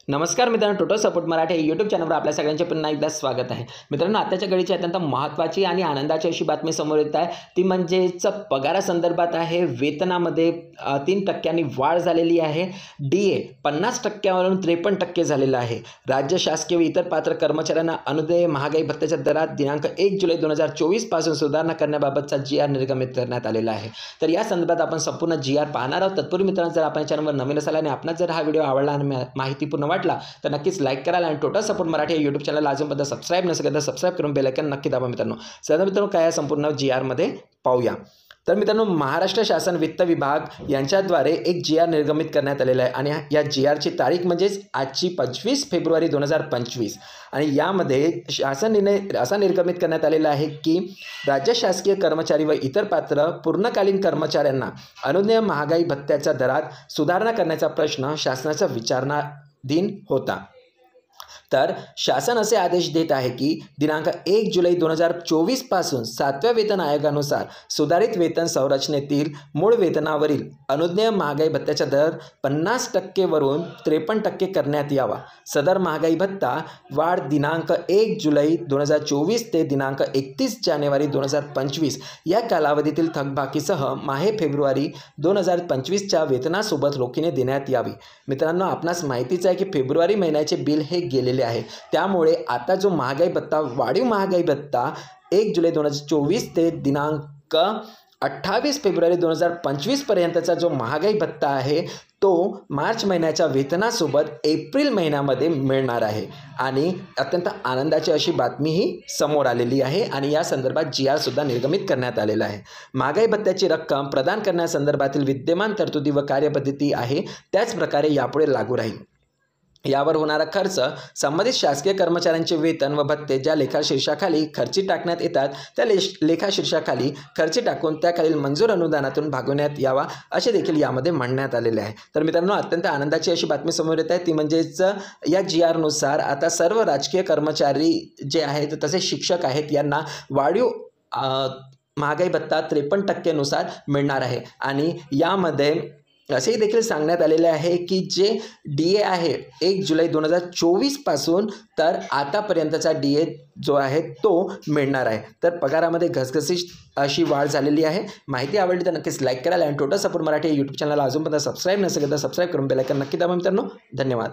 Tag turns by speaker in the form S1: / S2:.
S1: नमस्कार मित्रांनो, total support Marathi या यूट्यूब चॅनलवर आपल्या सगळ्यांचे पुन्हा एकदा स्वागत आहे। मित्रांनो, आताच्या घडीची अत्यंत महत्त्वाची आणि आनंदाची अशी बातमी समोर येत आहे, ती म्हणजेच पगारासंदर्भात आहे। वेतनामध्ये 3% वाढ झालेली आहे। DA 50% वरून 53% झालेला आहे। राज्य शासकीय व इतर पात्र कर्मचाऱ्यांना अनुदान महागाई भत्त्याच्या दरात दिनांक 1 जुलै 2024 पासून सुधारणा करण्याबाबतचा GR निर्गमित करण्यात आलेला आहे। तर या संदर्भात आपण संपूर्ण GR पाहणार आहोत। तत्पूर्वी मित्रांनो, जर आपण चॅनलवर नवीन असाल आणि आपणास जर हा व्हिडिओ आवडला आणि माहितीपूर्ण वाटला तर नक्कीच लाईक कराल आणि टोटल सपोर्ट मराठी या यूट्यूब चॅनलला अजूनपर्यंत सबस्क्राईब नसेल तर सबस्क्राईब करून बेल आयकॉन नक्की दाबा मित्रांनो। चला मित्रांनो, काय आहे संपूर्ण GR मध्ये पाहूया। तर मित्रांनो, महाराष्ट्र शासन वित्त विभाग यांच्याद्वारे एक GR निर्गमित करण्यात आलेला आहे आणि या GRची तारीख म्हणजेच आजची 25 फेब्रुवारी 2025 आणि यामध्ये शासन निर्णय असा निर्गमित करण्यात आलेला आहे की राज्य शासकीय कर्मचारी व इतर पात्र पूर्णकालीन कर्मचाऱ्यांना अनुदान महागाई भत्त्याच्या दरात सुधारणा करण्याचा प्रश्न शासनाचा विचारणाधीन होता। तर शासन असे आदेश देत आहे की दिनांक 1 जुलै 2024 पासून 7व्या वेतन आयोगानुसार सुधारित वेतन संरचनेतील मूळ वेतनावरील अनुज्ञेय महागाई भत्त्याचा दर 50% वरून 53% करण्यात यावा। सदर महागाई भत्ता वाढ दिनांक 1 जुलै 2024 ते दिनांक 31 जानेवारी 2025 या कालावधीतील थकबाकीसह माहे फेब्रुवारी 2025च्या वेतनासोबत रोखीने देण्यात यावी। मित्रांनो, आपणास माहितीच आहे की फेब्रुवारी महिन्याचे बिल हे गेलेले आहे, त्यामुळे आता जो महागाई भत्ता वाढीव महागाई भत्ता 1 जुलै 2024 ते दिनांक 28 फेब्रुवारी 2025 पर्यंतचा जो महागाई भत्ता आहे तो मार्च महिन्याच्या वेतनासोबत एप्रिल महिन्यामध्ये मिळणार आहे आणि अत्यंत आनंदाची अशी बातमी ही समोर आलेली आहे आणि या संदर्भात GR सुद्धा निर्गमित करण्यात आलेला आहे। महागाई भत्त्याची रक्कम प्रदान करण्यासंदर्भातील विद्यमान तरतुदी व कार्यपद्धती आहे त्याच प्रकारे यापुढे लागू राहील। यावर होणारा खर्च संबंधित शासकीय कर्मचाऱ्यांचे वेतन व भत्ते ज्या लेखाशीर्षाखाली खर्ची टाकण्यात येतात त्या लेखाशीर्षाखाली खर्ची टाकून त्याखालील मंजूर अनुदानातून भागवण्यात यावा असे देखील यामध्ये म्हणण्यात आलेले आहे। तर मित्रांनो, अत्यंत आनंदाची अशी बातमी समोर येत आहे ती म्हणजेच या GR नुसार आता सर्व राजकीय कर्मचारी जे आहेत तसेच शिक्षक आहेत यांना वाढीव महागाई भत्ता 53% नुसार मिळणार आहे आणि यामध्ये असेही देखील सांगण्यात आलेले आहे की जे DA आहे 1 जुलै 2024 पासून तर आतापर्यंतचा DA जो आहे तो मिळणार आहे। तर पगारामध्ये घसघशीत अशी वाढ झालेली आहे। माहिती आवडली तर नक्कीच लाईक कराल आणि टोटल सपोर्ट मराठी यूट्यूब चॅनलला अजूनपर्यंत सबस्क्राईब नसेल तर सबस्क्राईब करून बेल आयकॉन नक्की दाबा मित्रांनो। धन्यवाद।